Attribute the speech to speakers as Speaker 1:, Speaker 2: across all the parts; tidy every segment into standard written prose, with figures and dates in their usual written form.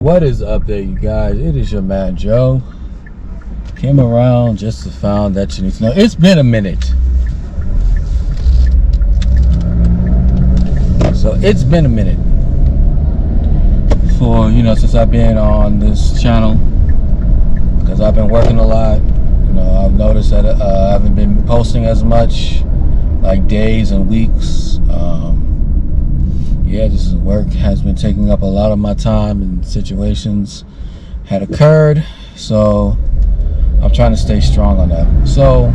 Speaker 1: What is up there, you guys? It is your man Joe. Came around just to find that you need to know. It's been a minute. So it's been a minute for, since I've been on this channel, because I've been working a lot. I've noticed that I haven't been posting as much, like days and weeks. Just work has been taking up a lot of my time, and situations had occurred, so I'm trying to stay strong on that. So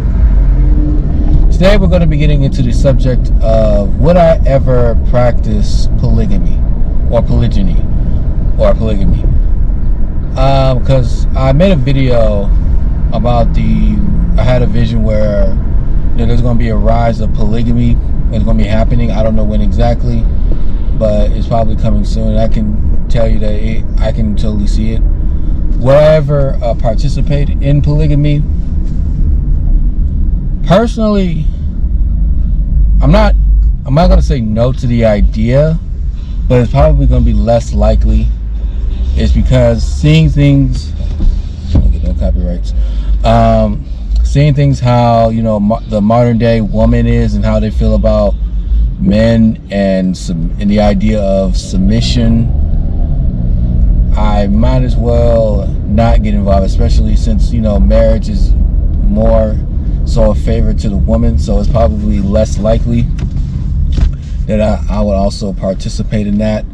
Speaker 1: today we're going to be getting into the subject of would I ever practice polygamy or polygyny or polygamy, because I made a video about I had a vision where there's going to be a rise of polygamy. It's going to be happening. I don't know when exactly, but it's probably coming soon. I can tell you that I can totally see it. Will I ever participate in polygamy? Personally, I'm not going to say no to the idea, but it's probably going to be less likely. It's because seeing things, okay, no copyrights. Seeing things how the modern day woman is and how they feel about men and the idea of submission, I might as well not get involved, especially since marriage is more so a favor to the woman. So it's probably less likely that I would also participate in that.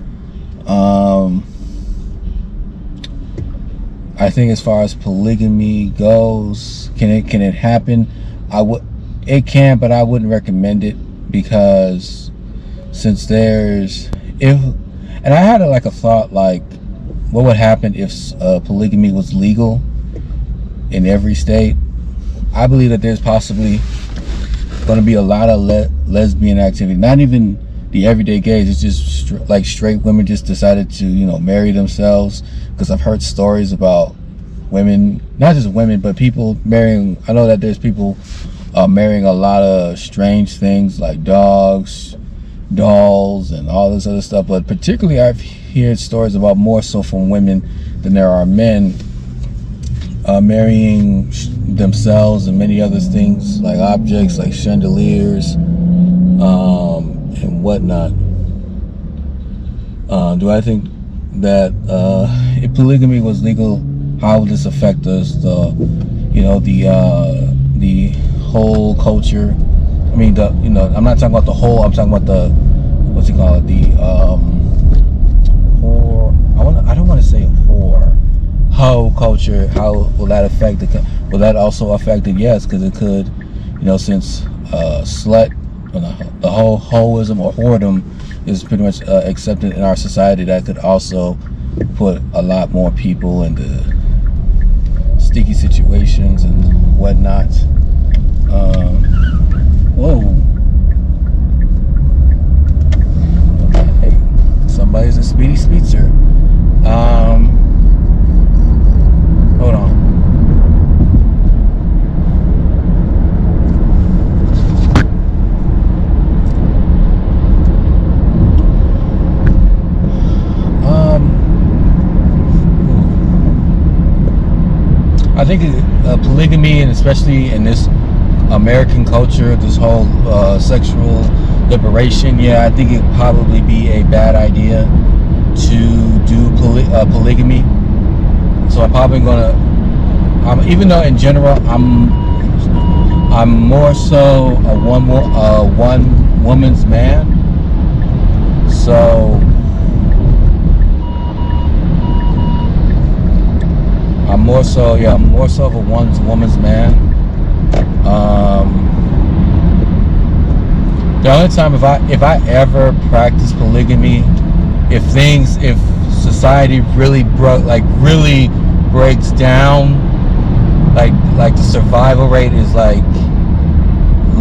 Speaker 1: I think as far as polygamy goes, can it happen? It can, but I wouldn't recommend it, because since and I had a thought, like, what would happen if polygamy was legal in every state? I believe that there's possibly going to be a lot of lesbian activity, not even the everyday gays. It's just like straight women just decided to marry themselves, because I've heard stories about women, not just women, but people marrying. I know that there's people marrying a lot of strange things like dogs, dolls, and all this other stuff. But particularly I've heard stories about more so from women than there are men marrying themselves and many other things, like objects like chandeliers and whatnot. Do I think that if polygamy was legal, how would this affect us? The whole culture. I mean, I'm not talking about the whole. I'm talking about the whore. I don't want to say whore. Whole culture. How will that affect will that also affect it? Yes, because it could. Since slut, the whole hoism or whoredom is pretty much accepted in our society, that could also put a lot more people into sticky situations and whatnot. Whoa. Hey, somebody's a speedy speedster. Hold on. I think polygamy, and especially in this American culture, this whole sexual liberation, I think it'd probably be a bad idea to do polygamy. So I'm probably gonna, even though in general I'm more so a one woman's man. So I'm more so of a woman's man. The only time if I ever practice polygamy, if society really breaks down, like the survival rate is like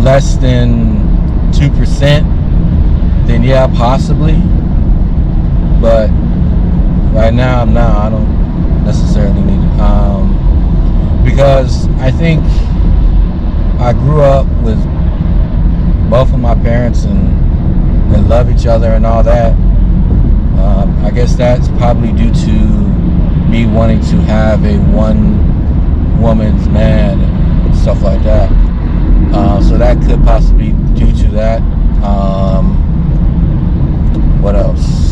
Speaker 1: less than 2%, then possibly. But right now I don't necessarily need it, because I think I grew up with both of my parents and they love each other and all that. I guess that's probably due to wanting to have a one woman's man and stuff like that. So that could possibly be due to that. What else?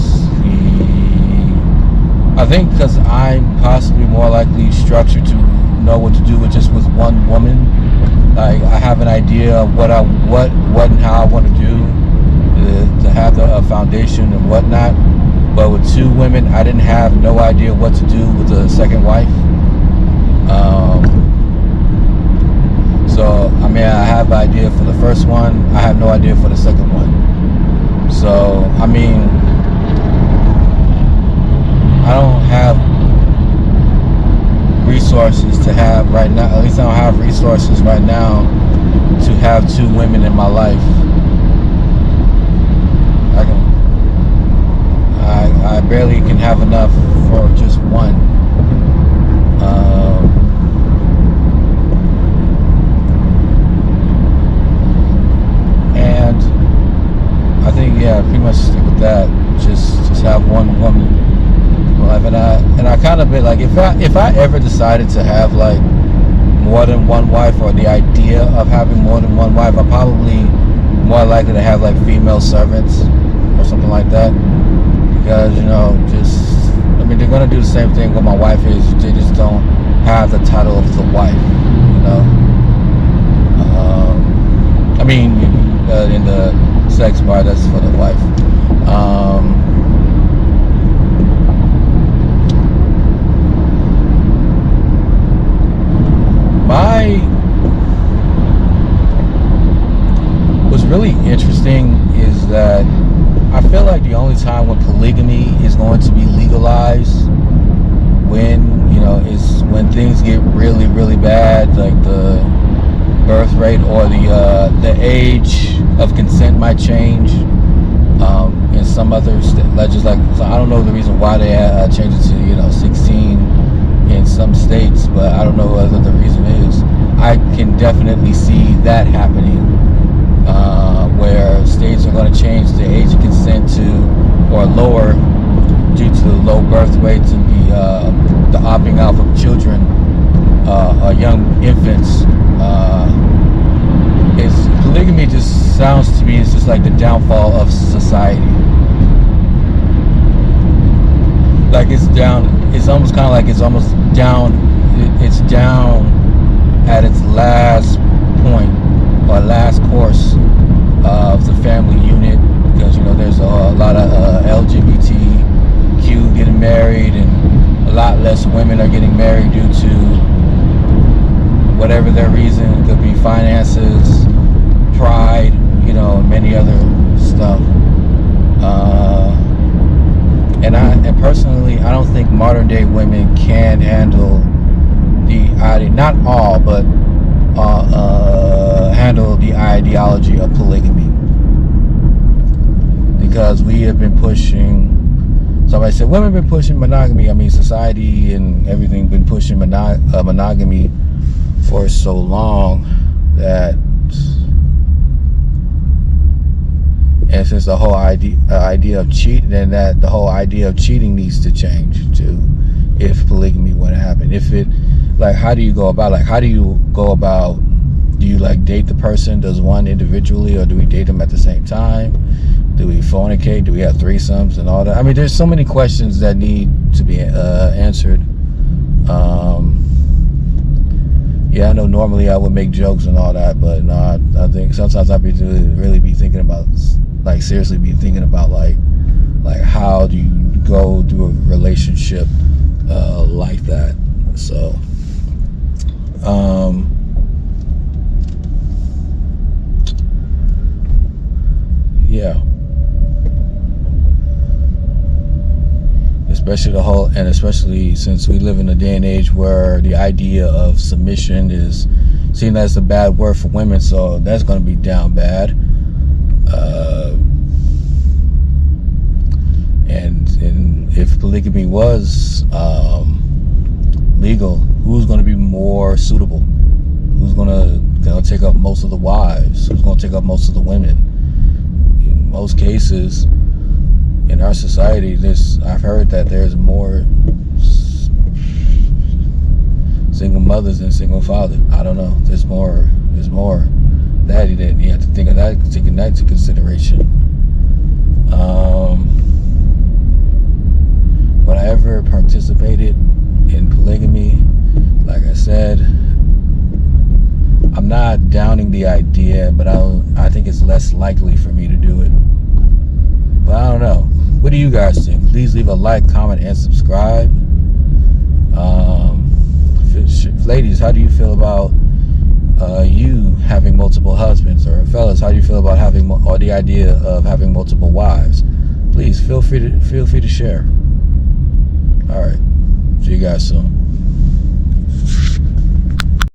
Speaker 1: I think because I'm possibly more likely structured to know what to do with just with one woman. Like I have an idea of what and how I want to do to have the foundation and whatnot. But with two women, I didn't have no idea what to do with the second wife. So I mean, I have an idea for the first one. I have no idea for the second one. So I mean, I don't have resources to have right now. At least I don't have resources right now to have two women in my life. I barely can have enough for just one. And I think pretty much stick with that. Just have one woman in my life. And I kind of been like, if I ever decided to have like more than one wife, or the idea of having more than one wife, I'm probably more likely to have like female servants or something like that. Because, you know, I mean, they're going to do the same thing what my wife is. They just don't have the title of the wife, you know. I mean, in the sex part, that's for the wife. What's really interesting is that I feel like the only time when polygamy is going to be legalized is when things get really, really bad, like the birth rate or the age of consent might change. In some other legislators, so I don't know the reason why they changed it to 16 in some states, but I don't know what the reason is. I can definitely see that happening. Where states are going to change the age of consent to or lower due to the low birth rates and the opting out of children, young infants. Polygamy just sounds to me it's just like the downfall of society. Like it's down. It's almost kind of like it's almost down. It's down at its last point or last course of the family unit, because there's a lot of LGBTQ getting married, and a lot less women are getting married due to whatever their reason. It could be finances, pride, and many other stuff. And personally, I don't think modern day women can handle not all, but handle the ideology of polygamy, because we have been pushing. Somebody said women have been pushing monogamy. I mean, society and everything been pushing monogamy for so long that, and since the whole idea of cheating, and that the whole idea of cheating needs to change too, if polygamy would happen. If it, like, how do you go about? Do you like date the person? Does one individually, or do we date them at the same time? Do we fornicate? Do we have threesomes and all that? I mean, there's so many questions that need to be answered. Yeah, I know normally I would make jokes and all that, but no, I think sometimes I'd really be thinking about, like, seriously be thinking about, like how do you go through a relationship like that? So, yeah. Especially since we live in a day and age where the idea of submission is seen as a bad word for women, so that's going to be down bad. And if polygamy was legal, who's going to be more suitable? Who's going to take up most of the wives? Who's going to take up most of the women? In most cases, in our society, I've heard that there's more mothers than single fathers. I don't know. There's more that you have to think of that, taking that into consideration. When I ever participated in polygamy, like I said, I'm not downing the idea, but I think it's less likely for me to do it. But I don't know. What do you guys think? Please leave a like, comment, and subscribe. Ladies, how do you feel about you having multiple husbands? Or fellas, how do you feel about having, or the idea of having multiple wives? Please feel free to share. All right. See you guys soon.